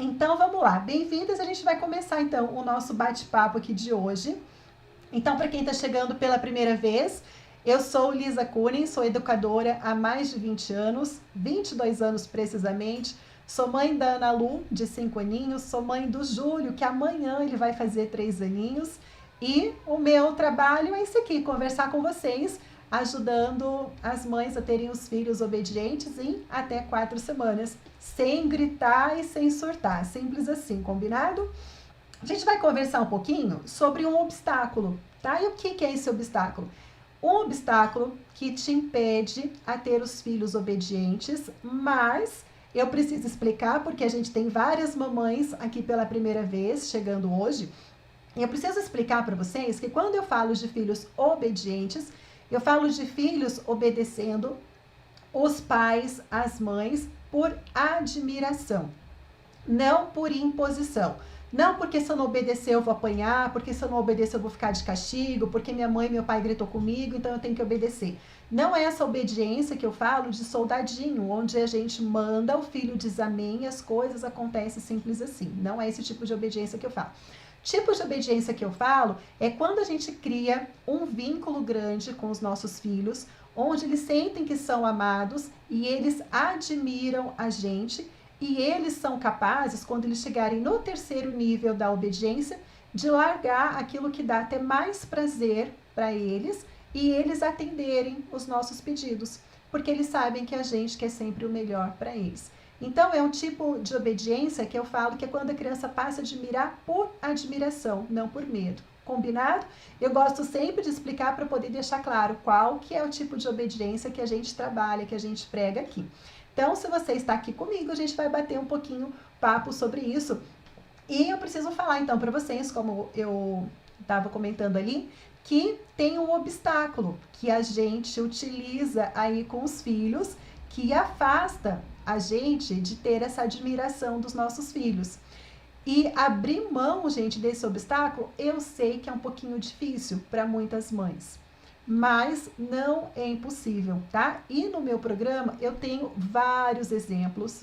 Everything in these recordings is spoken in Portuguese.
Então vamos lá, bem-vindas, a gente vai começar então o nosso bate-papo aqui de hoje. Então, para quem está chegando pela primeira vez, eu sou Lisa Kunin, sou educadora há mais de 20 anos, 22 anos precisamente. Sou mãe da Ana Lu, de 5 aninhos, sou mãe do Júlio, que amanhã ele vai fazer 3 aninhos. E o meu trabalho é esse aqui, conversar com vocês, ajudando as mães a terem os filhos obedientes em até 4 semanas, sem gritar e sem surtar, simples assim, combinado? A gente vai conversar um pouquinho sobre um obstáculo, tá? E o que é esse obstáculo? Um obstáculo que te impede a ter os filhos obedientes, mas eu preciso explicar porque a gente tem várias mamães aqui pela primeira vez chegando hoje. E eu preciso explicar para vocês que quando eu falo de filhos obedientes, eu falo de filhos obedecendo os pais, as mães, por admiração, não por imposição. Não porque se eu não obedecer eu vou apanhar, porque se eu não obedecer eu vou ficar de castigo, porque minha mãe e meu pai gritou comigo, então eu tenho que obedecer. Não é essa obediência que eu falo de soldadinho, onde a gente manda, o filho diz amém e as coisas acontecem simples assim. Não é esse tipo de obediência que eu falo. Tipo de obediência que eu falo é quando a gente cria um vínculo grande com os nossos filhos, onde eles sentem que são amados e eles admiram a gente. E eles são capazes, quando eles chegarem no terceiro nível da obediência, de largar aquilo que dá até mais prazer para eles e eles atenderem os nossos pedidos, porque eles sabem que a gente quer sempre o melhor para eles. Então, é um tipo de obediência que eu falo que é quando a criança passa a admirar por admiração, não por medo. Combinado? Eu gosto sempre de explicar para poder deixar claro qual que é o tipo de obediência que a gente trabalha, que a gente prega aqui. Então, se você está aqui comigo, a gente vai bater um pouquinho papo sobre isso. E eu preciso falar então para vocês, como eu estava comentando ali, que tem um obstáculo que a gente utiliza aí com os filhos, que afasta a gente de ter essa admiração dos nossos filhos. E abrir mão, gente, desse obstáculo, eu sei que é um pouquinho difícil para muitas mães, mas não é impossível, tá? E no meu programa eu tenho vários exemplos,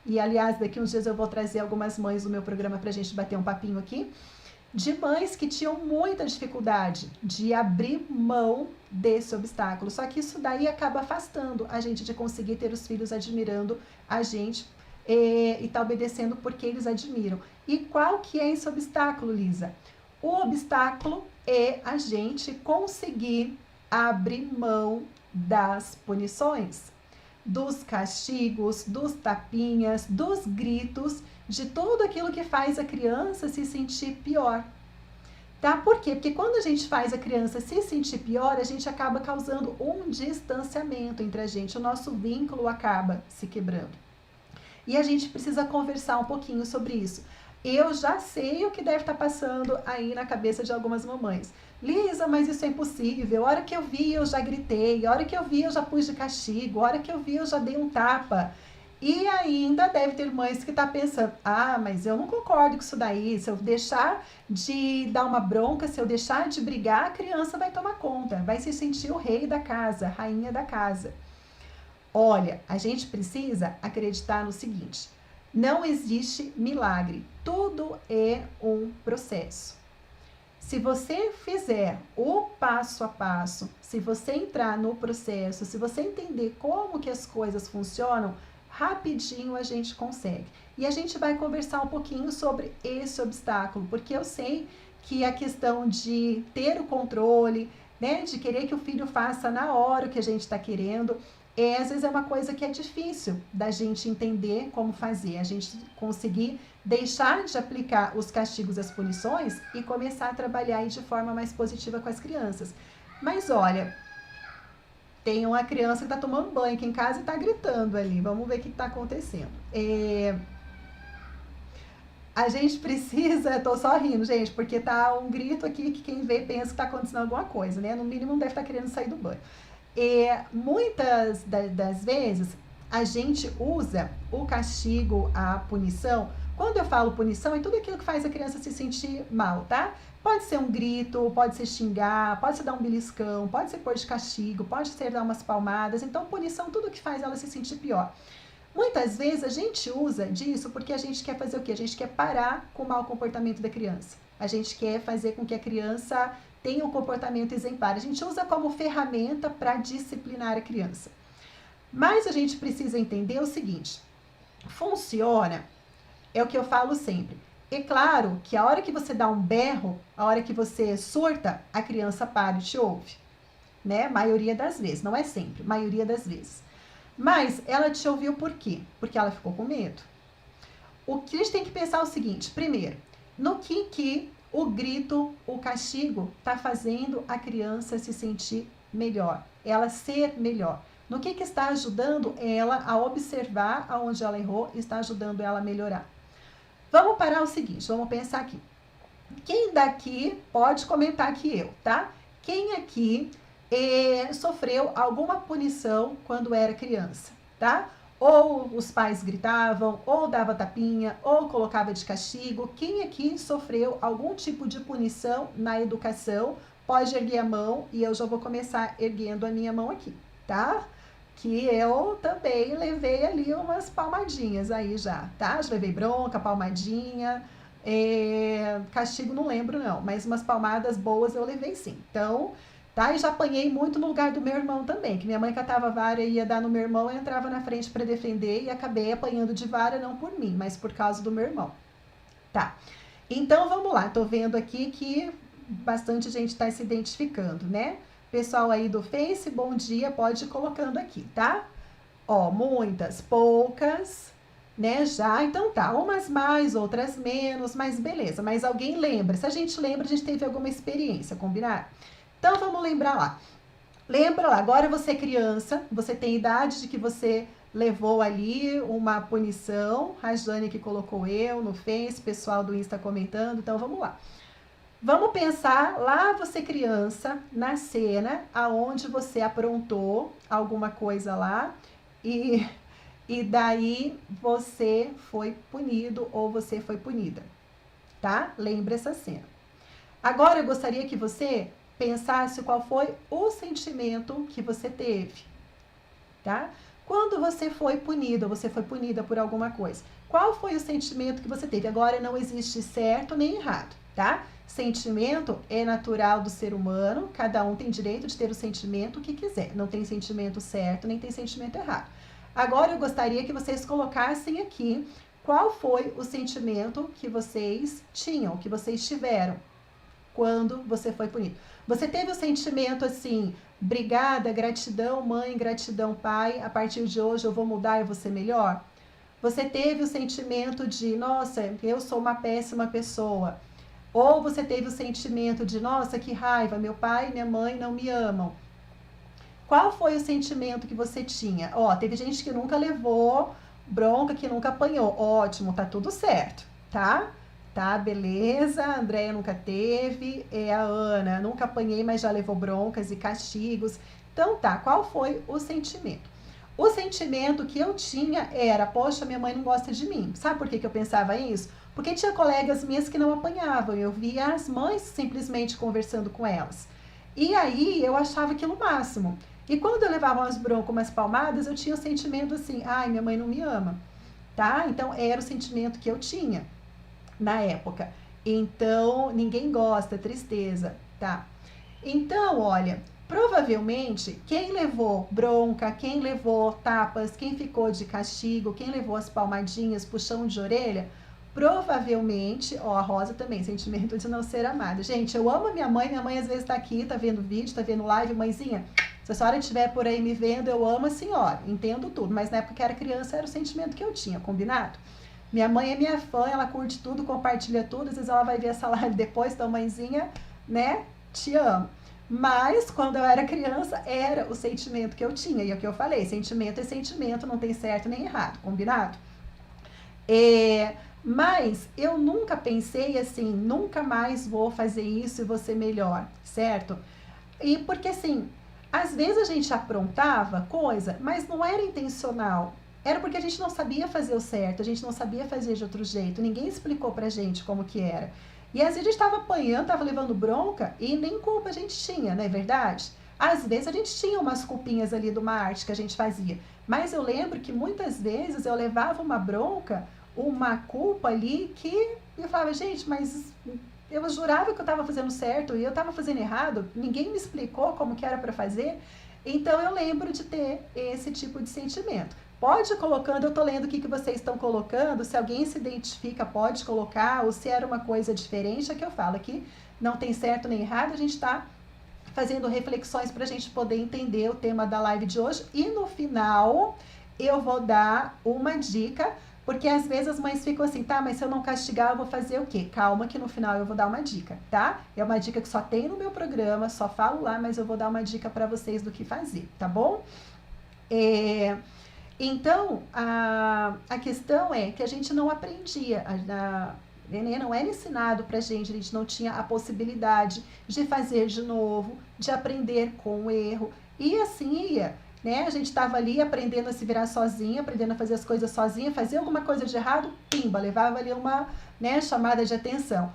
e aliás, daqui uns dias eu vou trazer algumas mães do meu programa pra gente bater um papinho aqui, de mães que tinham muita dificuldade de abrir mão desse obstáculo. Só que isso daí acaba afastando a gente de conseguir ter os filhos admirando a gente e tá obedecendo porque eles admiram. E qual que é esse obstáculo, Lisa? O obstáculo é a gente conseguir abrir mão das punições, dos castigos, dos tapinhas, dos gritos, de tudo aquilo que faz a criança se sentir pior. Tá? Por quê? Porque quando a gente faz a criança se sentir pior, a gente acaba causando um distanciamento entre a gente, o nosso vínculo acaba se quebrando. E a gente precisa conversar um pouquinho sobre isso. Eu já sei o que deve estar passando aí na cabeça de algumas mamães. Lisa, mas isso é impossível. A hora que eu vi, eu já gritei. A hora que eu vi, eu já pus de castigo. A hora que eu vi, eu já dei um tapa. E ainda deve ter mães que estão pensando, mas eu não concordo com isso daí. Se eu deixar de dar uma bronca, se eu deixar de brigar, a criança vai tomar conta. Vai se sentir o rei da casa, a rainha da casa. Olha, a gente precisa acreditar no seguinte: não existe milagre, tudo é um processo. Se você fizer o passo a passo, se você entrar no processo, se você entender como que as coisas funcionam, rapidinho a gente consegue. E a gente vai conversar um pouquinho sobre esse obstáculo, porque eu sei que a questão de ter o controle, né, de querer que o filho faça na hora o que a gente está querendo, às vezes é uma coisa que é difícil da gente entender como fazer, a gente conseguir deixar de aplicar os castigos e as punições e começar a trabalhar aí de forma mais positiva com as crianças. Mas olha, tem uma criança que está tomando banho aqui em casa e está gritando ali, vamos ver o que está acontecendo. A gente precisa, tô só rindo, gente, porque tá um grito aqui que quem vê pensa que tá acontecendo alguma coisa, né? No mínimo não deve estar querendo sair do banho. Muitas das vezes a gente usa o castigo, a punição. Quando eu falo punição, é tudo aquilo que faz a criança se sentir mal, tá? Pode ser um grito, pode ser xingar, pode ser dar um beliscão, pode ser pôr de castigo, pode ser dar umas palmadas. Então, punição, tudo que faz ela se sentir pior. Muitas vezes a gente usa disso porque a gente quer fazer o quê? A gente quer parar com o mau comportamento da criança. A gente quer fazer com que a criança tenha um comportamento exemplar. A gente usa como ferramenta para disciplinar a criança. Mas a gente precisa entender o seguinte: funciona, é o que eu falo sempre. É claro que a hora que você dá um berro, a hora que você surta, a criança para e te ouve, né? Maioria das vezes, não é sempre, maioria das vezes. Mas ela te ouviu por quê? Porque ela ficou com medo. O que a gente tem que pensar é o seguinte: primeiro, no que o grito, o castigo, está fazendo a criança se sentir melhor, ela ser melhor. No que está ajudando ela a observar aonde ela errou, está ajudando ela a melhorar. Vamos parar o seguinte, vamos pensar aqui. Quem daqui pode comentar que eu, tá? Quem aqui sofreu alguma punição quando era criança, tá? Ou os pais gritavam, ou dava tapinha, ou colocava de castigo. Quem aqui sofreu algum tipo de punição na educação, pode erguer a mão e eu já vou começar erguendo a minha mão aqui, tá? Que eu também levei ali umas palmadinhas aí já, tá? Já levei bronca, palmadinha, castigo não lembro não, mas umas palmadas boas eu levei sim. Então, tá? E já apanhei muito no lugar do meu irmão também, que minha mãe catava vara e ia dar no meu irmão, eu entrava na frente para defender e acabei apanhando de vara, não por mim, mas por causa do meu irmão. Tá, então vamos lá, tô vendo aqui que bastante gente tá se identificando, né? Pessoal aí do Face, bom dia, pode ir colocando aqui, tá? Ó, muitas, poucas, né, já, então tá, umas mais, outras menos, mas beleza, mas alguém lembra, se a gente lembra, a gente teve alguma experiência, combinar? Então vamos lembrar lá, lembra lá, agora você é criança, você tem idade de que você levou ali uma punição, a Jane que colocou eu no Face, pessoal do Insta comentando, então vamos lá. Vamos pensar lá você criança, na cena, aonde você aprontou alguma coisa lá e daí você foi punido ou você foi punida, tá? Lembra essa cena. Agora eu gostaria que você pensasse qual foi o sentimento que você teve, tá? Quando você foi punido, ou você foi punida por alguma coisa, qual foi o sentimento que você teve? Agora não existe certo nem errado, tá? Sentimento é natural do ser humano, cada um tem direito de ter o sentimento que quiser, não tem sentimento certo nem tem sentimento errado. Agora eu gostaria que vocês colocassem aqui qual foi o sentimento que vocês tinham, que vocês tiveram quando você foi punido. Você teve o sentimento assim, obrigada, gratidão mãe, gratidão pai, a partir de hoje eu vou mudar e vou ser melhor? Você teve o sentimento de, nossa, eu sou uma péssima pessoa. Ou você teve o sentimento de, nossa, que raiva, meu pai e minha mãe não me amam. Qual foi o sentimento que você tinha? Ó, teve gente que nunca levou bronca, que nunca apanhou. Ótimo, tá tudo certo, tá? Tá, beleza. A Andréia nunca teve. A Ana, nunca apanhei, mas já levou broncas e castigos. Então tá, qual foi o sentimento? O sentimento que eu tinha era, poxa, minha mãe não gosta de mim. Sabe por que eu pensava isso? Porque tinha colegas minhas que não apanhavam, eu via as mães simplesmente conversando com elas. E aí eu achava aquilo o máximo. E quando eu levava umas broncas, umas palmadas, eu tinha o sentimento assim, ai, minha mãe não me ama, tá? Então era o sentimento que eu tinha na época. Então ninguém gosta, tristeza, tá? Então, olha, provavelmente quem levou bronca, quem levou tapas, quem ficou de castigo, quem levou as palmadinhas, puxão de orelha, provavelmente, ó, a Rosa também, sentimento de não ser amada. Gente, eu amo a minha mãe às vezes tá aqui, tá vendo vídeo, tá vendo live, mãezinha, se a senhora estiver por aí me vendo, eu amo a senhora, entendo tudo, mas na época que era criança era o sentimento que eu tinha, combinado? Minha mãe é minha fã, ela curte tudo, compartilha tudo, às vezes ela vai ver essa live depois, então mãezinha, né, te amo. Mas, quando eu era criança, era o sentimento que eu tinha, e é o que eu falei, sentimento é sentimento, não tem certo nem errado, combinado? Mas eu nunca pensei assim, nunca mais vou fazer isso e vou ser melhor, certo? E porque assim, às vezes a gente aprontava coisa, mas não era intencional. Era porque a gente não sabia fazer o certo, a gente não sabia fazer de outro jeito, ninguém explicou pra gente como que era. E às vezes a gente tava apanhando, tava levando bronca e nem culpa a gente tinha, não é verdade? Às vezes a gente tinha umas culpinhas ali de uma arte que a gente fazia, mas eu lembro que muitas vezes eu levava uma bronca, uma culpa ali que eu falava, gente, mas eu jurava que eu estava fazendo certo e eu estava fazendo errado, ninguém me explicou como que era para fazer. Então eu lembro de ter esse tipo de sentimento. Pode ir colocando, eu estou lendo o que vocês estão colocando, se alguém se identifica, pode colocar, ou se era uma coisa diferente, é que eu falo aqui, não tem certo nem errado, a gente está fazendo reflexões para a gente poder entender o tema da live de hoje. E no final eu vou dar uma dica, porque às vezes as mães ficam assim, tá, mas se eu não castigar eu vou fazer o quê? Calma que no final eu vou dar uma dica, tá? É uma dica que só tem no meu programa, só falo lá, mas eu vou dar uma dica para vocês do que fazer, tá bom? Então, a questão é que a gente não aprendia, não era ensinado pra gente, a gente não tinha a possibilidade de fazer de novo, de aprender com o erro, e assim ia, né? A gente estava ali aprendendo a se virar sozinha, aprendendo a fazer as coisas sozinha, fazer alguma coisa de errado, pimba, levava ali uma, né, chamada de atenção.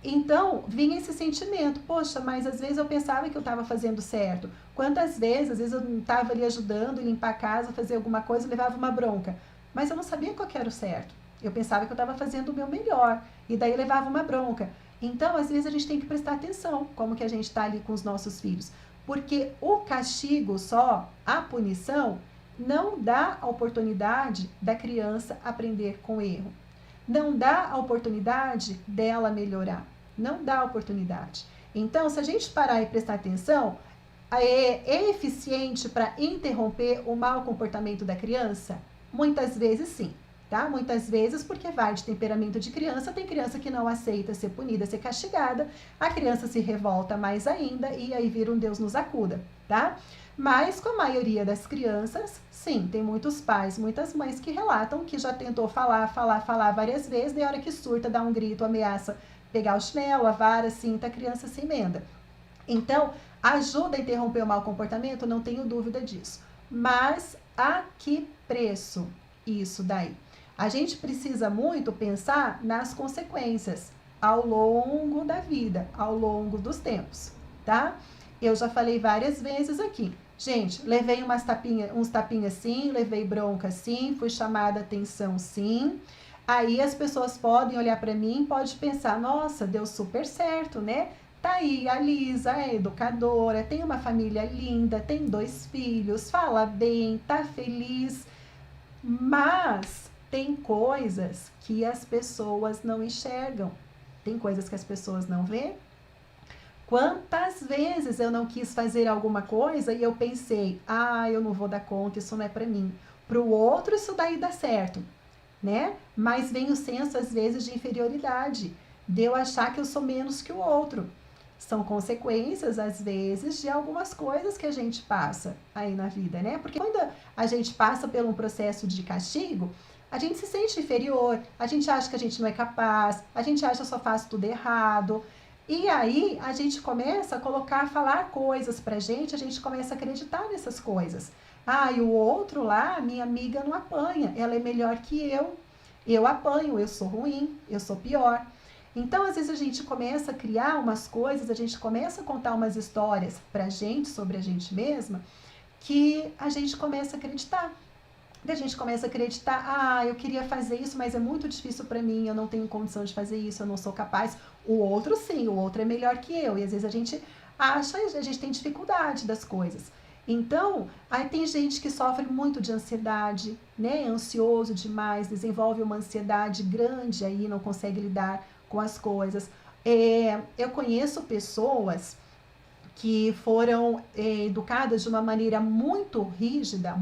Então, vinha esse sentimento, poxa, mas às vezes eu pensava que eu estava fazendo certo. Quantas vezes, às vezes eu estava ali ajudando, limpar a casa, fazer alguma coisa, levava uma bronca. Mas eu não sabia qual que era o certo. Eu pensava que eu estava fazendo o meu melhor. E daí levava uma bronca. Então, às vezes a gente tem que prestar atenção como que a gente está ali com os nossos filhos. Porque o castigo só, a punição, não dá a oportunidade da criança aprender com o erro. Não dá a oportunidade dela melhorar. Não dá a oportunidade. Então, se a gente parar e prestar atenção, é eficiente para interromper o mau comportamento da criança? Muitas vezes sim, tá? Muitas vezes porque vai de temperamento de criança, tem criança que não aceita ser punida, ser castigada, a criança se revolta mais ainda e aí vira um Deus nos acuda, tá? Mas com a maioria das crianças, sim, tem muitos pais, muitas mães que relatam que já tentou falar várias vezes, e a hora que surta, dá um grito, ameaça pegar o chinelo, a vara, cinta, a criança se emenda. Então, ajuda a interromper o mau comportamento, não tenho dúvida disso. Mas a que preço isso daí? A gente precisa muito pensar nas consequências ao longo da vida, ao longo dos tempos, tá? Eu já falei várias vezes aqui. Gente, levei uns tapinhas sim, levei bronca sim, fui chamada atenção sim. Aí as pessoas podem olhar para mim e podem pensar, nossa, deu super certo, né? Tá aí, a Lisa é educadora, tem uma família linda, tem 2 filhos, fala bem, tá feliz. Mas tem coisas que as pessoas não enxergam, tem coisas que as pessoas não vê. Quantas vezes eu não quis fazer alguma coisa e eu pensei, eu não vou dar conta, isso não é para mim. Para o outro isso daí dá certo, né? Mas vem o senso às vezes de inferioridade, de eu achar que eu sou menos que o outro. São consequências, às vezes, de algumas coisas que a gente passa aí na vida, né? Porque quando a gente passa por um processo de castigo, a gente se sente inferior, a gente acha que a gente não é capaz, a gente acha que só faz tudo errado. E aí a gente começa a falar coisas pra gente, a gente começa a acreditar nessas coisas. E o outro lá, minha amiga não apanha, ela é melhor que eu apanho, eu sou ruim, eu sou pior. Então, às vezes a gente começa a criar umas coisas, a gente começa a contar umas histórias pra gente, sobre a gente mesma, que a gente começa a acreditar. E a gente começa a acreditar, eu queria fazer isso, mas é muito difícil para mim, eu não tenho condição de fazer isso, eu não sou capaz. O outro sim, o outro é melhor que eu. E às vezes a gente acha, a gente tem dificuldade das coisas. Então, aí tem gente que sofre muito de ansiedade, né? Ansioso demais, desenvolve uma ansiedade grande aí, não consegue lidar com as coisas. Eu conheço pessoas que foram educadas de uma maneira muito rígida,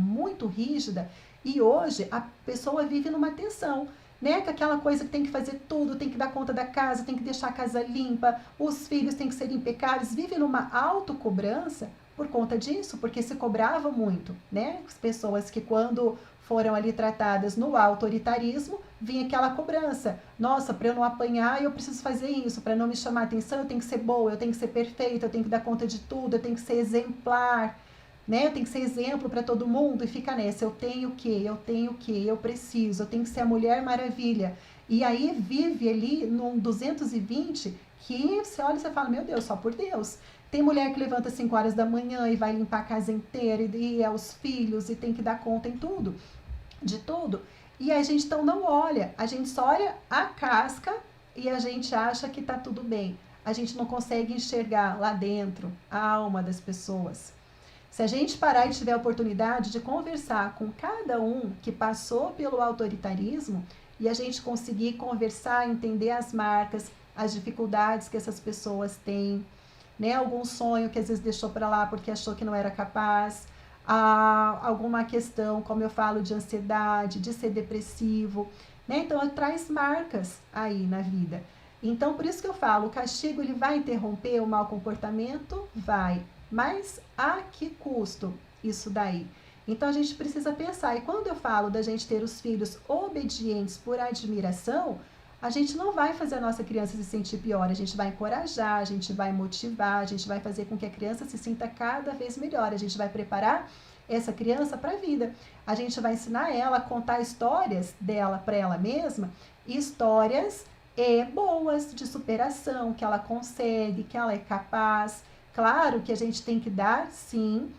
e hoje a pessoa vive numa tensão, né? Com aquela coisa que tem que fazer tudo, tem que dar conta da casa, tem que deixar a casa limpa, os filhos têm que ser impecáveis, vive numa autocobrança por conta disso, porque se cobrava muito, né? As pessoas que quando foram ali tratadas no autoritarismo, vinha aquela cobrança. Nossa, para eu não apanhar, eu preciso fazer isso. Para não me chamar atenção, eu tenho que ser boa, eu tenho que ser perfeita, eu tenho que dar conta de tudo, eu tenho que ser exemplar, né? Eu tenho que ser exemplo para todo mundo e fica nessa. Eu tenho que, eu preciso, eu tenho que ser a Mulher Maravilha. E aí vive ali num 220 que você olha e você fala, meu Deus, só por Deus. Tem mulher que levanta 5 horas da manhã e vai limpar a casa inteira e é os filhos e tem que dar conta em tudo, de tudo. E a gente então não olha, a gente só olha a casca e a gente acha que tá tudo bem. A gente não consegue enxergar lá dentro a alma das pessoas. Se a gente parar e tiver a oportunidade de conversar com cada um que passou pelo autoritarismo e a gente conseguir conversar, entender as marcas, as dificuldades que essas pessoas têm, né? Algum sonho que às vezes deixou para lá porque achou que não era capaz, alguma questão, como eu falo, de ansiedade, de ser depressivo, né? Então, traz marcas aí na vida. Então, por isso que eu falo, o castigo ele vai interromper o mau comportamento? Vai. Mas a que custo isso daí? Então, a gente precisa pensar. E quando eu falo da gente ter os filhos obedientes por admiração, a gente não vai fazer a nossa criança se sentir pior, a gente vai encorajar, a gente vai motivar, a gente vai fazer com que a criança se sinta cada vez melhor, a gente vai preparar essa criança para a vida. A gente vai ensinar ela a contar histórias dela para ela mesma, histórias boas de superação, que ela consegue, que ela é capaz. Claro que a gente tem que dar, sim,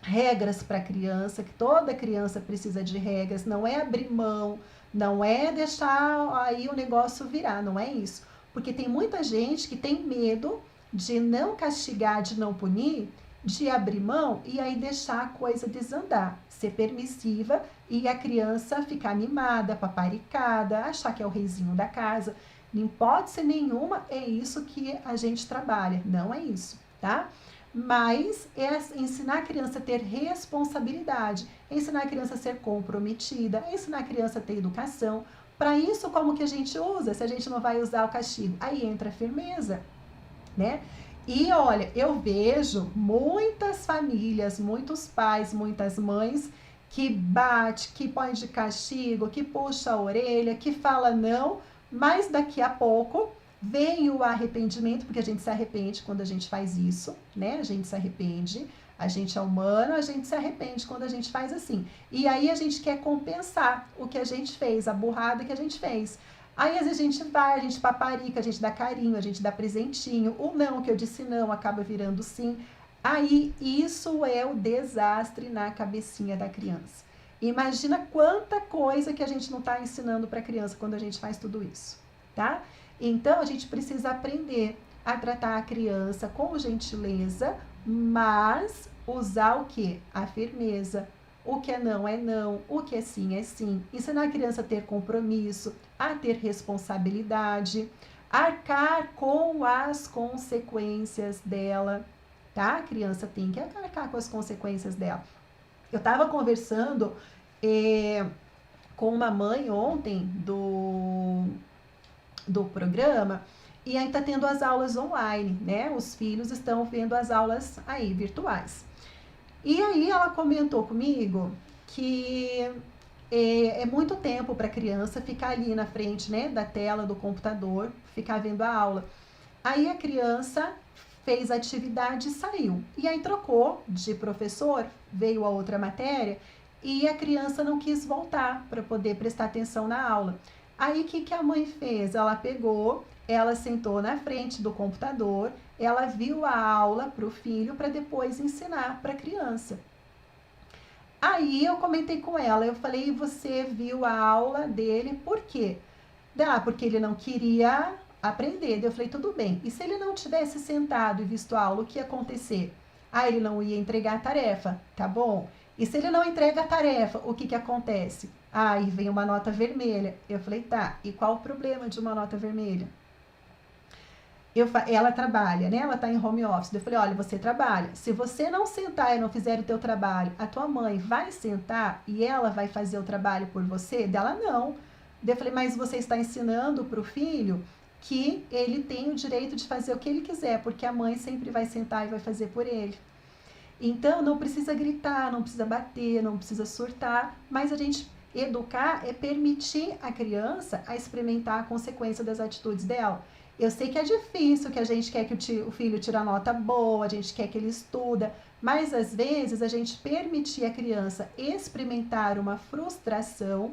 regras para a criança, que toda criança precisa de regras, não é abrir mão, não é deixar aí o negócio virar, não é isso. Porque tem muita gente que tem medo de não castigar, de não punir, de abrir mão e aí deixar a coisa desandar, ser permissiva e a criança ficar mimada, paparicada, achar que é o reizinho da casa. Em hipótese nenhuma é isso que a gente trabalha, não é isso, tá? Mas é ensinar a criança a ter responsabilidade, ensinar a criança a ser comprometida, ensinar a criança a ter educação. Para isso, como que a gente usa? Se a gente não vai usar o castigo, aí entra a firmeza, né? E olha, eu vejo muitas famílias, muitos pais, muitas mães que bate, que põe de castigo, que puxa a orelha, que fala não, mas daqui a pouco vem o arrependimento, porque a gente se arrepende quando a gente faz isso, né? A gente se arrepende, a gente é humano, a gente se arrepende quando a gente faz assim. E aí a gente quer compensar o que a gente fez, a burrada que a gente fez. Aí às vezes a gente vai, a gente paparica, a gente dá carinho, a gente dá presentinho, o não que eu disse não acaba virando sim. Aí isso é o desastre na cabecinha da criança. Imagina quanta coisa que a gente não está ensinando para a criança quando a gente faz tudo isso, tá? Então, a gente precisa aprender a tratar a criança com gentileza, mas usar o quê? A firmeza. O que é não, o que é sim é sim. Ensinar a criança a ter compromisso, a ter responsabilidade, arcar com as consequências dela, tá? A criança tem que arcar com as consequências dela. Eu estava conversando com uma mãe ontem do programa e aí está tendo as aulas online, né? Os filhos estão vendo as aulas aí virtuais. E aí ela comentou comigo que é muito tempo para a criança ficar ali na frente, né, da tela do computador, ficar vendo a aula. Aí a criança fez a atividade e saiu. E aí trocou de professor, veio a outra matéria e a criança não quis voltar para poder prestar atenção na aula. Aí o que a mãe fez? Ela pegou, ela sentou na frente do computador, ela viu a aula para o filho para depois ensinar para a criança. Aí eu comentei com ela, eu falei, você viu a aula dele, por quê? Porque ele não queria aprender. Eu falei, tudo bem. E se ele não tivesse sentado e visto a aula, o que ia acontecer? Ele não ia entregar a tarefa, tá bom? E se ele não entrega a tarefa, o que acontece? Aí vem uma nota vermelha. Eu falei, tá, e qual o problema de uma nota vermelha? Ela trabalha, né? Ela tá em home office. Eu falei, olha, você trabalha. Se você não sentar e não fizer o teu trabalho, a tua mãe vai sentar e ela vai fazer o trabalho por você? Dela, não. Eu falei, mas você está ensinando para o filho que ele tem o direito de fazer o que ele quiser, porque a mãe sempre vai sentar e vai fazer por ele. Então, não precisa gritar, não precisa bater, não precisa surtar, mas a gente educar é permitir a criança a experimentar a consequência das atitudes dela. Eu sei que é difícil, que a gente quer que o filho tire a nota boa, a gente quer que ele estuda, mas às vezes a gente permitir a criança experimentar uma frustração,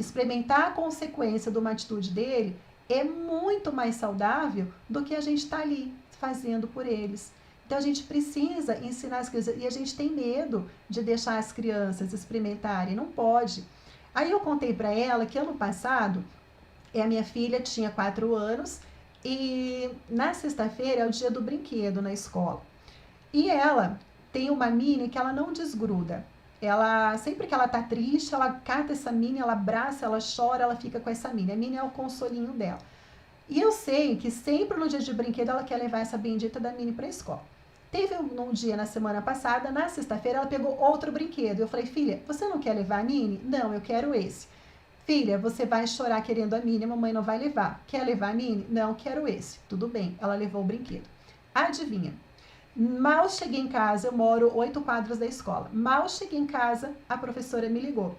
experimentar a consequência de uma atitude dele é muito mais saudável do que a gente estar ali fazendo por eles. Então a gente precisa ensinar as crianças, e a gente tem medo de deixar as crianças experimentarem, não pode. Aí eu contei para ela que ano passado, a minha filha tinha 4 anos e na sexta-feira é o dia do brinquedo na escola. E ela tem uma mini que ela não desgruda. Ela, sempre que ela tá triste, ela cata essa mini, ela abraça, ela chora, ela fica com essa mini. A mini é o consolinho dela. E eu sei que sempre no dia de brinquedo ela quer levar essa bendita da mini para a escola. Teve um dia na semana passada, na sexta-feira, ela pegou outro brinquedo. Eu falei, filha, você não quer levar a mini? Não, eu quero esse. Filha, você vai chorar querendo a mini, a mamãe não vai levar. Quer levar a mini? Não, quero esse. Tudo bem, ela levou o brinquedo. Adivinha? Mal cheguei em casa, eu moro 8 quadras da escola. Mal cheguei em casa, a professora me ligou.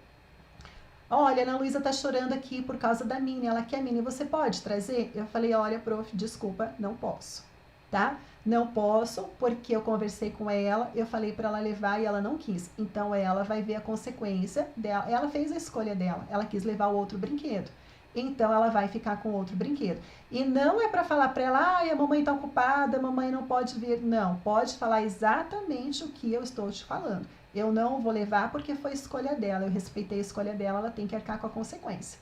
Olha, a Ana Luísa tá chorando aqui por causa da mini. Ela quer a mini, você pode trazer? Eu falei, olha, prof, desculpa, não posso, tá? Não posso, porque eu conversei com ela, eu falei para ela levar e ela não quis. Então ela vai ver a consequência dela. Ela fez a escolha dela, ela quis levar o outro brinquedo. Então ela vai ficar com outro brinquedo. E não é para falar para ela, a mamãe tá ocupada, a mamãe não pode vir. Não, pode falar exatamente o que eu estou te falando. Eu não vou levar porque foi escolha dela, eu respeitei a escolha dela, ela tem que arcar com a consequência.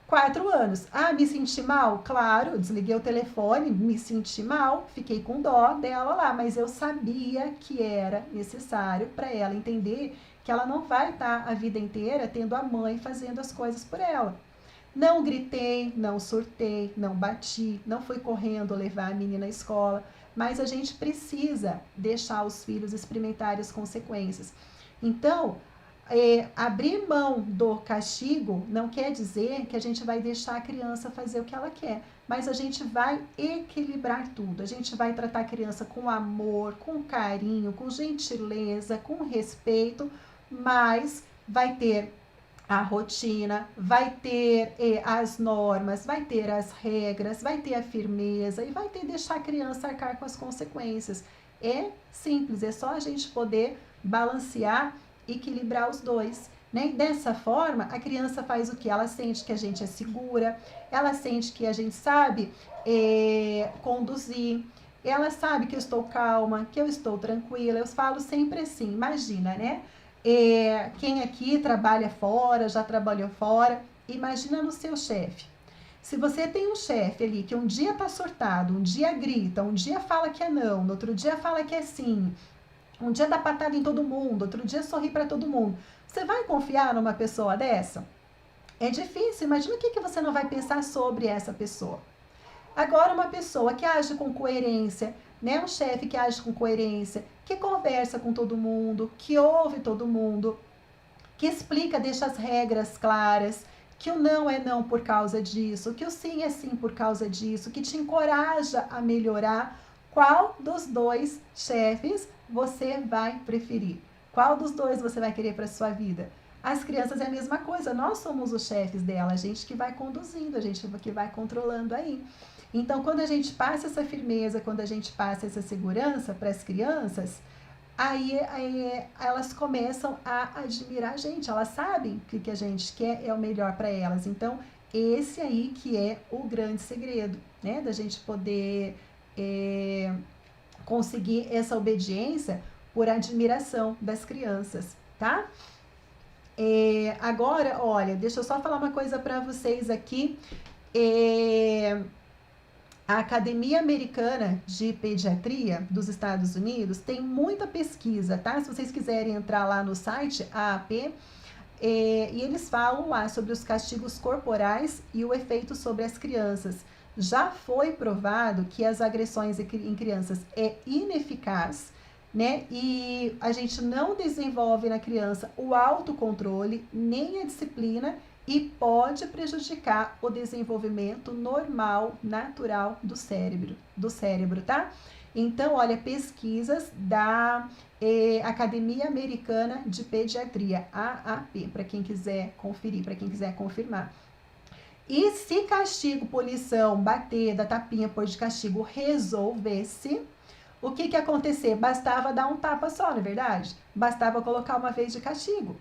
4 anos. Ah, me senti mal? Claro, desliguei o telefone, me senti mal, fiquei com dó dela lá, mas eu sabia que era necessário para ela entender que ela não vai estar a vida inteira tendo a mãe fazendo as coisas por ela. Não gritei, não surtei, não bati, não fui correndo levar a menina à escola, mas a gente precisa deixar os filhos experimentarem as consequências. Então, abrir mão do castigo não quer dizer que a gente vai deixar a criança fazer o que ela quer, mas a gente vai equilibrar tudo. A gente vai tratar a criança com amor, com carinho, com gentileza, com respeito, mas vai ter a rotina, vai ter as normas, vai ter as regras, vai ter a firmeza e vai ter deixar a criança arcar com as consequências. É simples, é só a gente poder balancear, equilibrar os dois, né? E dessa forma, a criança faz o que? Ela sente que a gente é segura, ela sente que a gente sabe conduzir, ela sabe que eu estou calma, que eu estou tranquila. Eu falo sempre assim, imagina, né? Quem aqui trabalha fora, já trabalhou fora, imagina no seu chefe. Se você tem um chefe ali que um dia tá surtado, um dia grita, um dia fala que é não, no outro dia fala que é sim, um dia dá patada em todo mundo, outro dia sorri para todo mundo, você vai confiar numa pessoa dessa? É difícil, imagina o que você não vai pensar sobre essa pessoa. Agora, uma pessoa que age com coerência, né? Um chefe que age com coerência, que conversa com todo mundo, que ouve todo mundo, que explica, deixa as regras claras, que o não é não por causa disso, que o sim é sim por causa disso, que te encoraja a melhorar. Qual dos dois chefes você vai preferir? Qual dos dois você vai querer para a sua vida? As crianças é a mesma coisa, nós somos os chefes dela, a gente que vai conduzindo, a gente que vai controlando aí. Então, quando a gente passa essa firmeza, quando a gente passa essa segurança para as crianças, aí elas começam a admirar a gente, elas sabem que o que a gente quer é o melhor para elas. Então, esse aí que é o grande segredo, né? Da gente poder conseguir essa obediência por admiração das crianças, tá? Agora, olha, deixa eu só falar uma coisa para vocês aqui. A Academia Americana de Pediatria dos Estados Unidos tem muita pesquisa, tá? Se vocês quiserem entrar lá no site, AAP, e eles falam lá sobre os castigos corporais e o efeito sobre as crianças. Já foi provado que as agressões em crianças é ineficaz, né? E a gente não desenvolve na criança o autocontrole, nem a disciplina, e pode prejudicar o desenvolvimento normal, natural do cérebro, tá? Então, olha, pesquisas da Academia Americana de Pediatria, AAP, para quem quiser conferir, para quem quiser confirmar. E se castigo, punição, bater, dar tapinha, pôr de castigo resolvesse, o que ia acontecer? Bastava dar um tapa só, não é verdade? Bastava colocar uma vez de castigo.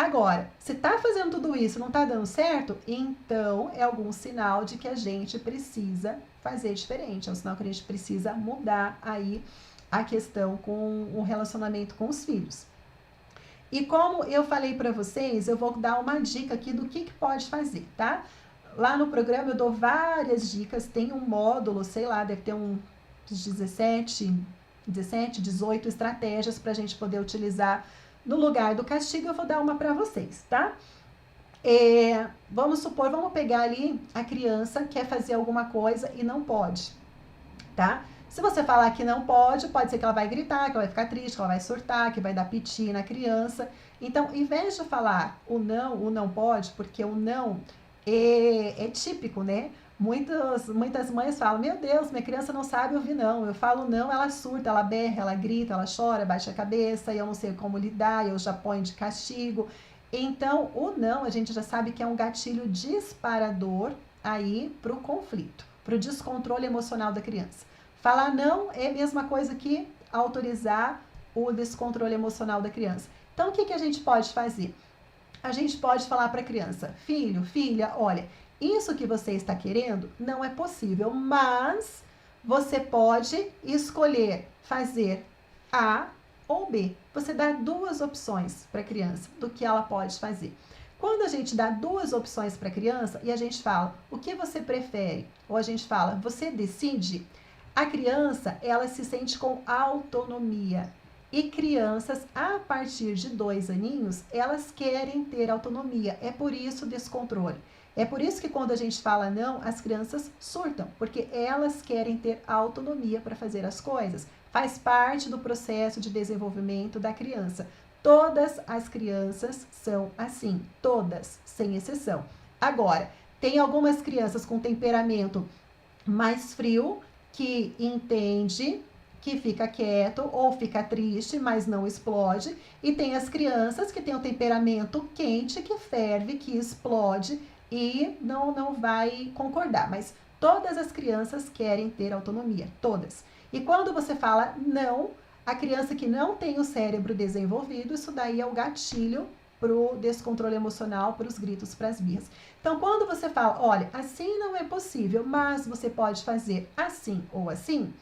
Agora, se tá fazendo tudo isso e não tá dando certo, então é algum sinal de que a gente precisa fazer diferente, é um sinal que a gente precisa mudar aí a questão com o relacionamento com os filhos. E como eu falei para vocês, eu vou dar uma dica aqui do que pode fazer, tá? Lá no programa eu dou várias dicas, tem um módulo, sei lá, deve ter uns 17, 18 estratégias para a gente poder utilizar no lugar do castigo. Eu vou dar uma para vocês, tá? Vamos supor, vamos pegar ali a criança quer fazer alguma coisa e não pode, tá? Se você falar que não pode, pode ser que ela vai gritar, que ela vai ficar triste, que ela vai surtar, que vai dar piti na criança. Então, em vez de falar o não pode, porque o não é típico, né? Muitas mães falam, meu Deus, minha criança não sabe ouvir não. Eu falo não, ela surta, ela berra, ela grita, ela chora, baixa a cabeça, e eu não sei como lidar, eu já ponho de castigo. Então, o não, a gente já sabe que é um gatilho disparador aí para o conflito, para o descontrole emocional da criança. Falar não é a mesma coisa que autorizar o descontrole emocional da criança. Então, o que a gente pode fazer? A gente pode falar para a criança, filho, filha, olha, isso que você está querendo não é possível, mas você pode escolher fazer A ou B. Você dá duas opções para a criança do que ela pode fazer. Quando a gente dá duas opções para a criança e a gente fala, o que você prefere? Ou a gente fala, você decide? A criança, ela se sente com autonomia. E crianças, a partir de 2 aninhos, elas querem ter autonomia. É por isso o descontrole. É por isso que quando a gente fala não, as crianças surtam, porque elas querem ter autonomia para fazer as coisas. Faz parte do processo de desenvolvimento da criança. Todas as crianças são assim, todas, sem exceção. Agora, tem algumas crianças com temperamento mais frio, que entende, que fica quieto ou fica triste, mas não explode. E tem as crianças que têm o temperamento quente, que ferve, que explode e não vai concordar. Mas todas as crianças querem ter autonomia, todas. E quando você fala não, a criança que não tem o cérebro desenvolvido, isso daí é o gatilho para o descontrole emocional, para os gritos, para as birras. Então, quando você fala, olha, assim não é possível, mas você pode fazer assim ou assim,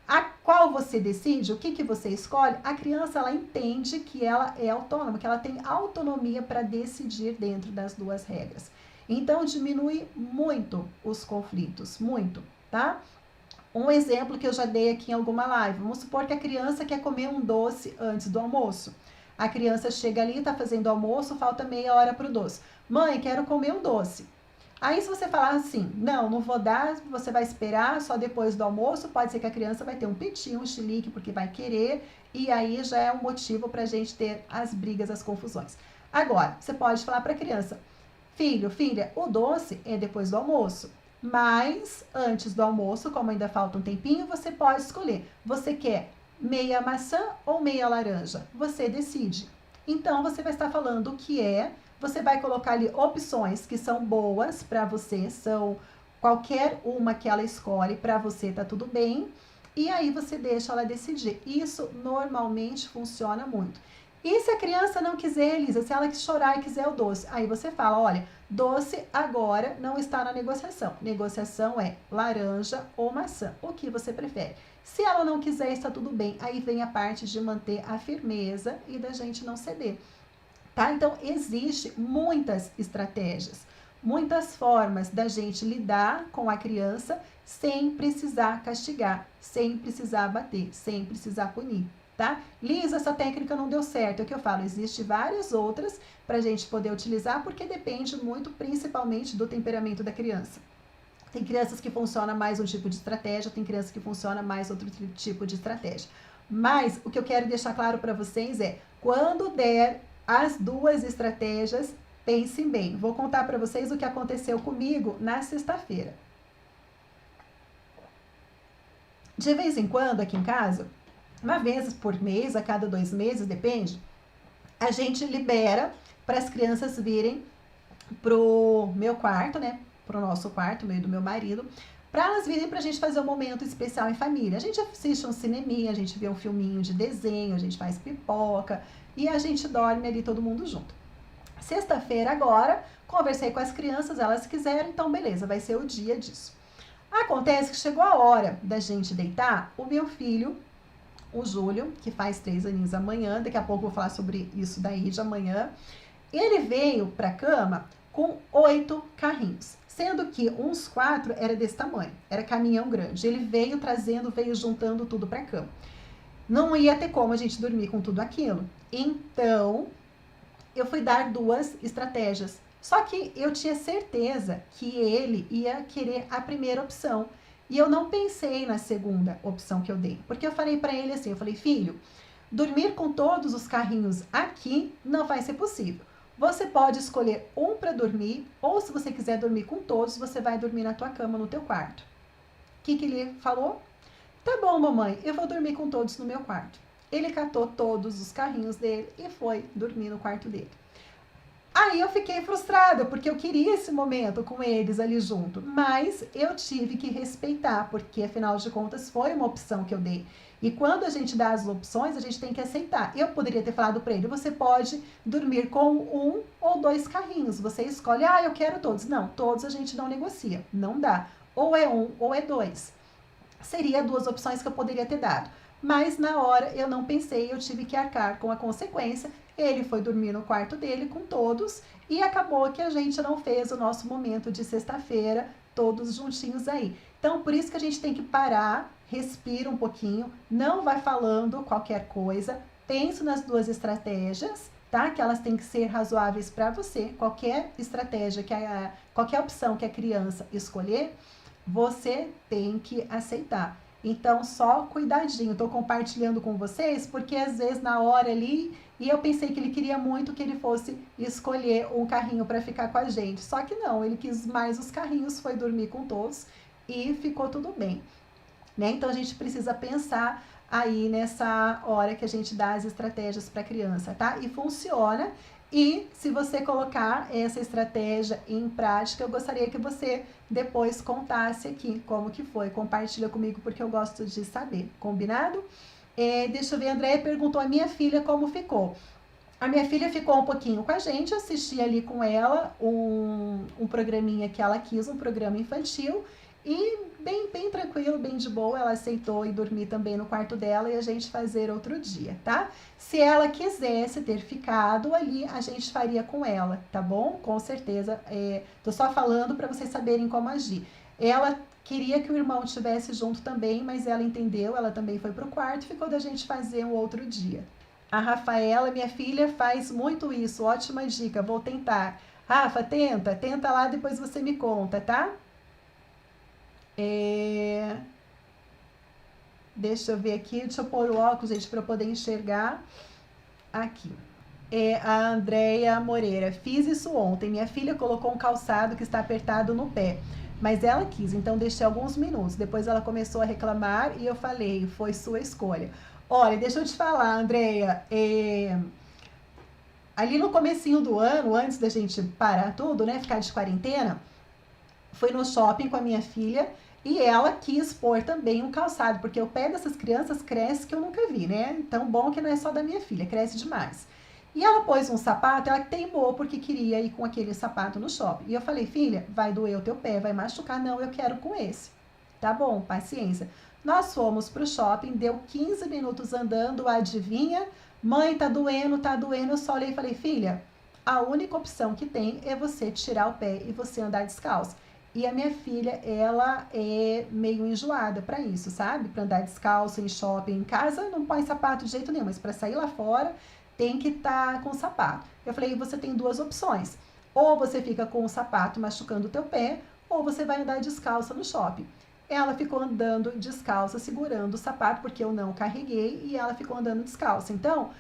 a qual você decide, o que você escolhe, a criança ela entende que ela é autônoma, que ela tem autonomia para decidir dentro das duas regras. Então, diminui muito os conflitos, muito, tá? Um exemplo que eu já dei aqui em alguma live, vamos supor que a criança quer comer um doce antes do almoço. A criança chega ali, está fazendo almoço, falta meia hora para o doce. Mãe, quero comer um doce. Aí se você falar assim, não vou dar, você vai esperar só depois do almoço, pode ser que a criança vai ter um piti, um chilique, porque vai querer, e aí já é um motivo para a gente ter as brigas, as confusões. Agora, você pode falar para a criança, filho, filha, o doce é depois do almoço, mas antes do almoço, como ainda falta um tempinho, você pode escolher. Você quer meia maçã ou meia laranja? Você decide. Então, você vai estar falando o que é, você vai colocar ali opções que são boas para você, são qualquer uma que ela escolhe, para você tá tudo bem, e aí você deixa ela decidir. Isso normalmente funciona muito. E se a criança não quiser, Elisa, se ela chorar e quiser o doce, aí você fala, olha, doce agora não está na negociação. Negociação é laranja ou maçã, o que você prefere. Se ela não quiser, está tudo bem. Aí vem a parte de manter a firmeza e da gente não ceder. Tá? Então, existe muitas estratégias, muitas formas da gente lidar com a criança sem precisar castigar, sem precisar bater, sem precisar punir. Tá? Lisa, essa técnica não deu certo. É o que eu falo, existe várias outras para a gente poder utilizar, porque depende muito, principalmente, do temperamento da criança. Tem crianças que funcionam mais um tipo de estratégia, tem crianças que funcionam mais outro tipo de estratégia. Mas o que eu quero deixar claro para vocês é, quando der as duas estratégias, pensem bem. Vou contar para vocês o que aconteceu comigo na sexta-feira. De vez em quando, aqui em casa, uma vez por mês, a cada 2 meses, depende, a gente libera para as crianças virem pro meu quarto, né? Pro nosso quarto, meio do meu marido, para elas virem pra gente fazer um momento especial em família. A gente assiste um cineminha, a gente vê um filminho de desenho, a gente faz pipoca e a gente dorme ali todo mundo junto. Sexta-feira agora, conversei com as crianças, elas quiseram, então beleza, vai ser o dia disso. Acontece que chegou a hora da gente deitar, o meu filho, o Júlio, que faz 3 aninhos amanhã, daqui a pouco eu vou falar sobre isso daí de amanhã, ele veio para a cama com 8 carrinhos, sendo que uns 4 era desse tamanho, era caminhão grande. Ele veio trazendo, veio juntando tudo para a cama. Não ia ter como a gente dormir com tudo aquilo. Então, eu fui dar 2 estratégias. Só que eu tinha certeza que ele ia querer a primeira opção. E eu não pensei na segunda opção que eu dei. Porque eu falei para ele assim, eu falei, filho, dormir com todos os carrinhos aqui não vai ser possível. Você pode escolher um para dormir, ou se você quiser dormir com todos, você vai dormir na tua cama, no teu quarto. O que ele falou? Tá bom, mamãe, eu vou dormir com todos no meu quarto. Ele catou todos os carrinhos dele e foi dormir no quarto dele. Aí eu fiquei frustrada, porque eu queria esse momento com eles ali junto, mas eu tive que respeitar, porque afinal de contas foi uma opção que eu dei. E quando a gente dá as opções, a gente tem que aceitar. Eu poderia ter falado para ele, você pode dormir com 1 ou 2 carrinhos, você escolhe, eu quero todos. Não, todos a gente não negocia, não dá. Ou é 1 ou é 2. Seria 2 opções que eu poderia ter dado. Mas na hora eu não pensei, eu tive que arcar com a consequência. Ele foi dormir no quarto dele com todos e acabou que a gente não fez o nosso momento de sexta-feira todos juntinhos aí. Então, por isso que a gente tem que parar, respira um pouquinho, não vai falando qualquer coisa, pense nas 2 estratégias, tá? Que elas têm que ser razoáveis para você. Qualquer estratégia, qualquer opção que a criança escolher, você tem que aceitar. Então, só cuidadinho. Estou compartilhando com vocês porque às vezes na hora ali, e eu pensei que ele queria muito que ele fosse escolher um carrinho para ficar com a gente. Só que não, ele quis mais os carrinhos, foi dormir com todos e ficou tudo bem. Né? Então, a gente precisa pensar aí nessa hora que a gente dá as estratégias para a criança, tá? E funciona. E se você colocar essa estratégia em prática, eu gostaria que você depois contasse aqui como que foi. Compartilha comigo porque eu gosto de saber. Combinado? Deixa eu ver, a Andréia perguntou a minha filha como ficou. A minha filha ficou um pouquinho com a gente, assisti ali com ela um programinha que ela quis, um programa infantil. E bem tranquilo, bem de boa, ela aceitou ir dormir também no quarto dela e a gente fazer outro dia, tá? Se ela quisesse ter ficado ali, a gente faria com ela, tá bom? Com certeza, tô só falando para vocês saberem como agir. Ela queria que o irmão estivesse junto também, mas ela entendeu, ela também foi pro quarto e ficou da gente fazer um outro dia. A Rafaela, minha filha, faz muito isso, ótima dica, vou tentar. Rafa, tenta lá, depois você me conta, tá? Deixa eu ver aqui, deixa eu pôr o óculos, gente, para eu poder enxergar. Aqui. A Andréia Moreira, fiz isso ontem. Minha filha colocou um calçado que está apertado no pé, mas ela quis, então deixei alguns minutos. Depois ela começou a reclamar e eu falei, foi sua escolha. Olha, deixa eu te falar, Andréia, ali no comecinho do ano, antes da gente parar tudo, né, ficar de quarentena, fui no shopping com a minha filha e ela quis pôr também um calçado, porque o pé dessas crianças cresce que eu nunca vi, né? Então, bom que não é só da minha filha, cresce demais. E ela pôs um sapato, ela teimou porque queria ir com aquele sapato no shopping. E eu falei, filha, vai doer o teu pé, vai machucar. Não, eu quero com esse. Tá bom, paciência. Nós fomos pro shopping, deu 15 minutos andando, adivinha? Mãe, tá doendo, tá doendo. Eu só olhei e falei, filha, a única opção que tem é você tirar o pé e você andar descalço. E a minha filha, ela é meio enjoada para isso, sabe? Para andar descalço em shopping, em casa não põe sapato de jeito nenhum, mas para sair lá fora tem que estar com sapato. Eu falei, você tem 2 opções. Ou você fica com o sapato machucando o teu pé, ou você vai andar descalça no shopping. Ela ficou andando descalça, segurando o sapato, porque eu não carreguei, e ela ficou andando descalça. Então,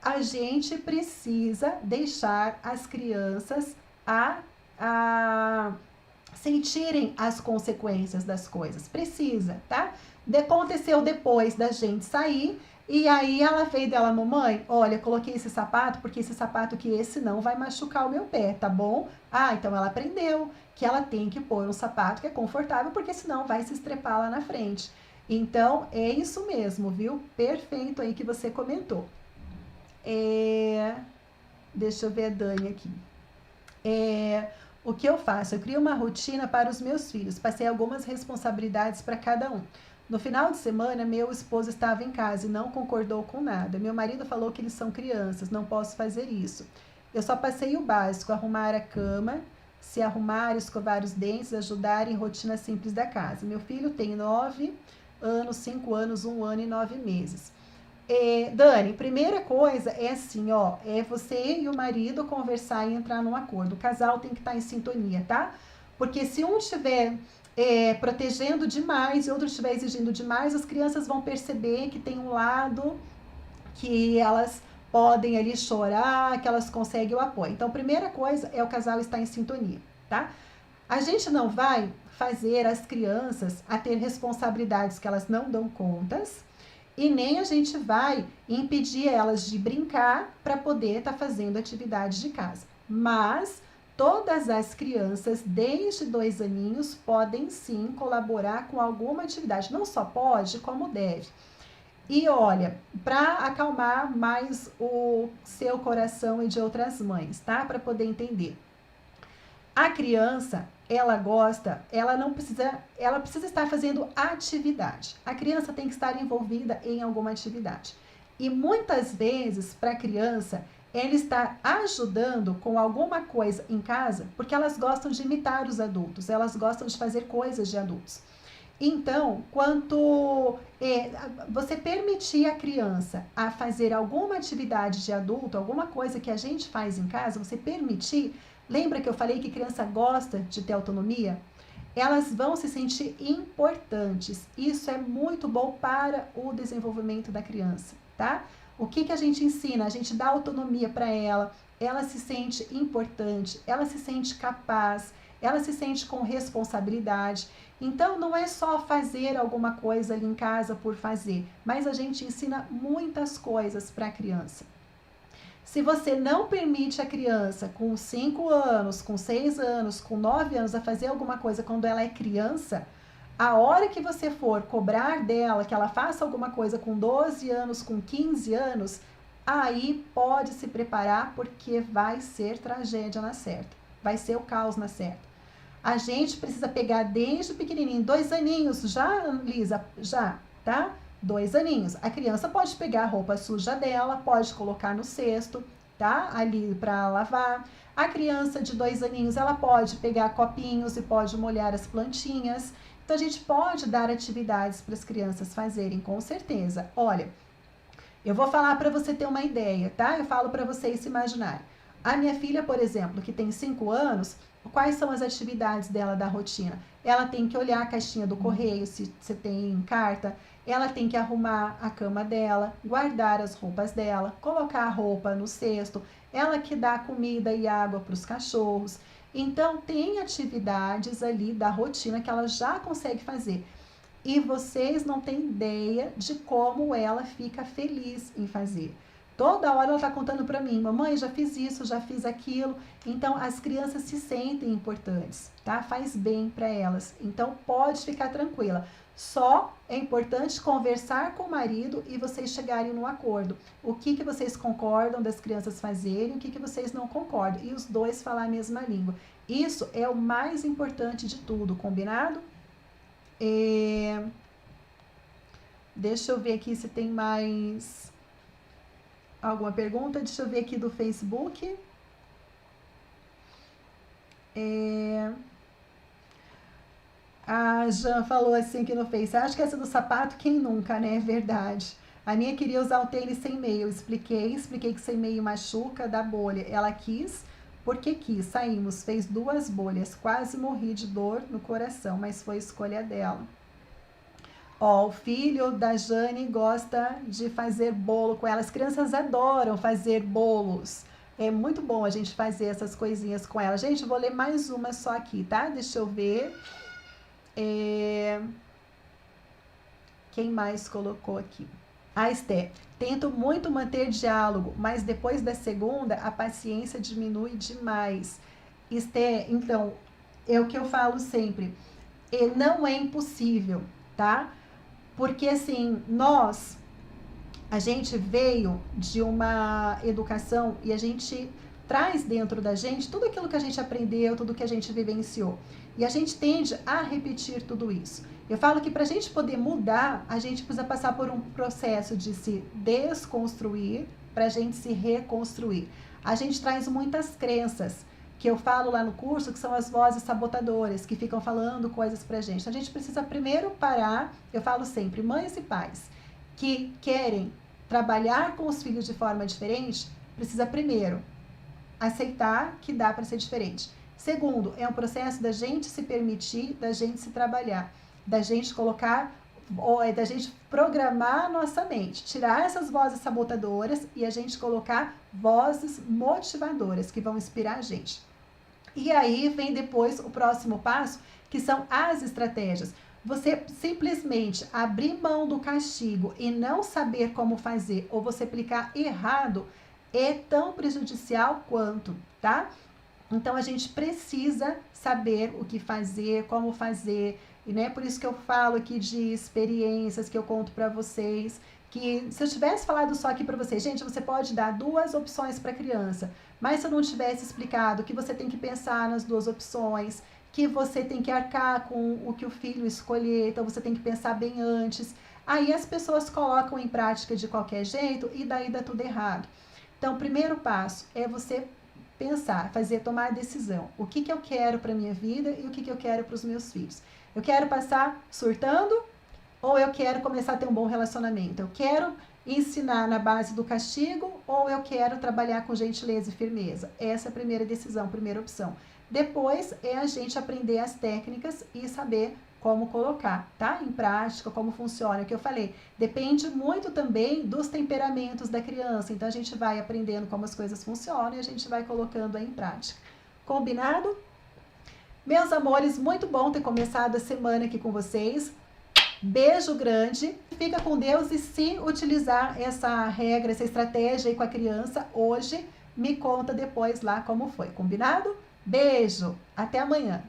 a gente precisa deixar as crianças a sentirem as consequências das coisas. Precisa, tá? Aconteceu depois da gente sair, e aí ela veio dela, mamãe, olha, coloquei esse sapato, porque esse sapato aqui, esse não vai machucar o meu pé, tá bom? Então ela aprendeu que ela tem que pôr um sapato que é confortável, porque senão vai se estrepar lá na frente. Então, é isso mesmo, viu? Perfeito aí que você comentou. Deixa eu ver a Dani aqui. O que eu faço? Eu crio uma rotina para os meus filhos. Passei algumas responsabilidades para cada um. No final de semana, meu esposo estava em casa e não concordou com nada. Meu marido falou que eles são crianças, não posso fazer isso. Eu só passei o básico, arrumar a cama, se arrumar, escovar os dentes, ajudar em rotina simples da casa. Meu filho tem 9 anos, 5 anos, 1 ano e 9 meses. Dani, primeira coisa é assim, ó, é você e o marido conversar e entrar num acordo. O casal tem que estar em sintonia, tá? Porque se um estiver protegendo demais e outro estiver exigindo demais, as crianças vão perceber que tem um lado que elas podem ali chorar, que elas conseguem o apoio. Então, primeira coisa é o casal estar em sintonia, tá? A gente não vai fazer as crianças a ter responsabilidades que elas não dão contas, e nem a gente vai impedir elas de brincar para poder estar fazendo atividades de casa. Mas todas as crianças, desde 2 aninhos, podem sim colaborar com alguma atividade. Não só pode, como deve. E olha, para acalmar mais o seu coração e de outras mães, tá? Para poder entender. A criança, ela gosta, ela precisa estar fazendo atividade. A criança tem que estar envolvida em alguma atividade. E muitas vezes, para a criança, ela está ajudando com alguma coisa em casa, porque elas gostam de imitar os adultos, elas gostam de fazer coisas de adultos. Então, quanto você permitir a criança a fazer alguma atividade de adulto, alguma coisa que a gente faz em casa, você permitir. Lembra que eu falei que criança gosta de ter autonomia? Elas vão se sentir importantes. Isso é muito bom para o desenvolvimento da criança, tá? O que a gente ensina? A gente dá autonomia para ela, ela se sente importante, ela se sente capaz, ela se sente com responsabilidade. Então, não é só fazer alguma coisa ali em casa por fazer, mas a gente ensina muitas coisas para a criança. Se você não permite a criança com 5 anos, com 6 anos, com 9 anos a fazer alguma coisa quando ela é criança, a hora que você for cobrar dela que ela faça alguma coisa com 12 anos, com 15 anos, aí pode se preparar porque vai ser tragédia na certa, vai ser o caos na certa. A gente precisa pegar desde pequenininho, 2 aninhos, já, Lisa, já, tá? 2 aninhos. A criança pode pegar a roupa suja dela, pode colocar no cesto, tá? Ali para lavar. A criança de 2 aninhos, ela pode pegar copinhos e pode molhar as plantinhas. Então, a gente pode dar atividades para as crianças fazerem, com certeza. Olha, eu vou falar para você ter uma ideia, tá? Eu falo para vocês se imaginarem. A minha filha, por exemplo, que tem 5 anos, quais são as atividades dela da rotina? Ela tem que olhar a caixinha do correio, se tem carta. Ela tem que arrumar a cama dela, guardar as roupas dela, colocar a roupa no cesto. Ela que dá comida e água para os cachorros. Então, tem atividades ali da rotina que ela já consegue fazer. E vocês não têm ideia de como ela fica feliz em fazer. Toda hora ela está contando para mim, mamãe, já fiz isso, já fiz aquilo. Então, as crianças se sentem importantes, tá? Faz bem para elas. Então, pode ficar tranquila. Só é importante conversar com o marido e vocês chegarem num acordo. O que vocês concordam das crianças fazerem, o que vocês não concordam. E os dois falar a mesma língua. Isso é o mais importante de tudo, combinado? Deixa eu ver aqui se tem mais alguma pergunta. Deixa eu ver aqui do Facebook. A Jan falou assim aqui no Face. Acho que essa do sapato, quem nunca, né? É verdade. A minha queria usar o tênis sem meio. Eu expliquei que sem meio machuca, dá bolha. Ela quis, porque quis. Saímos, fez 2 bolhas. Quase morri de dor no coração, mas foi escolha dela. Ó, o filho da Jane gosta de fazer bolo com ela. As crianças adoram fazer bolos. É muito bom a gente fazer essas coisinhas com ela. Gente, eu vou ler mais uma só aqui, tá? Deixa eu ver. Quem mais colocou aqui? A Esté. Tento muito manter diálogo, mas depois da segunda, a paciência diminui demais. Esté, então, é o que eu falo sempre. Não é impossível, tá? Porque, assim, nós A gente veio de uma educação e a gente traz dentro da gente tudo aquilo que a gente aprendeu, tudo que a gente vivenciou. E a gente tende a repetir tudo isso. Eu falo que para a gente poder mudar, a gente precisa passar por um processo de se desconstruir para a gente se reconstruir. A gente traz muitas crenças, que eu falo lá no curso, que são as vozes sabotadoras, que ficam falando coisas pra gente. Então, a gente precisa primeiro parar, eu falo sempre, mães e pais que querem trabalhar com os filhos de forma diferente, precisa primeiro aceitar que dá para ser diferente. Segundo, é um processo da gente se permitir, da gente se trabalhar, da gente colocar, da gente programar a nossa mente, tirar essas vozes sabotadoras e a gente colocar vozes motivadoras que vão inspirar a gente. E aí vem depois o próximo passo, que são as estratégias. Você simplesmente abrir mão do castigo e não saber como fazer, ou você aplicar errado, é tão prejudicial quanto, tá? Então a gente precisa saber o que fazer, como fazer, e né, por isso que eu falo aqui de experiências que eu conto para vocês, que se eu tivesse falado só aqui para vocês, gente, você pode dar 2 opções para a criança, mas se eu não tivesse explicado que você tem que pensar nas 2 opções, que você tem que arcar com o que o filho escolher, então você tem que pensar bem antes. Aí as pessoas colocam em prática de qualquer jeito e daí dá tudo errado. Então, o primeiro passo é você pensar, tomar a decisão. O que eu quero para a minha vida e o que eu quero para os meus filhos. Eu quero passar surtando ou eu quero começar a ter um bom relacionamento? Eu quero ensinar na base do castigo ou eu quero trabalhar com gentileza e firmeza? Essa é a primeira decisão, primeira opção. Depois é a gente aprender as técnicas e saber como colocar, tá? Em prática, como funciona. O que eu falei, depende muito também dos temperamentos da criança. Então, a gente vai aprendendo como as coisas funcionam e a gente vai colocando aí em prática. Combinado? Meus amores, muito bom ter começado a semana aqui com vocês. Beijo grande. Fica com Deus e se utilizar essa regra, essa estratégia aí com a criança hoje, me conta depois lá como foi. Combinado? Beijo. Até amanhã.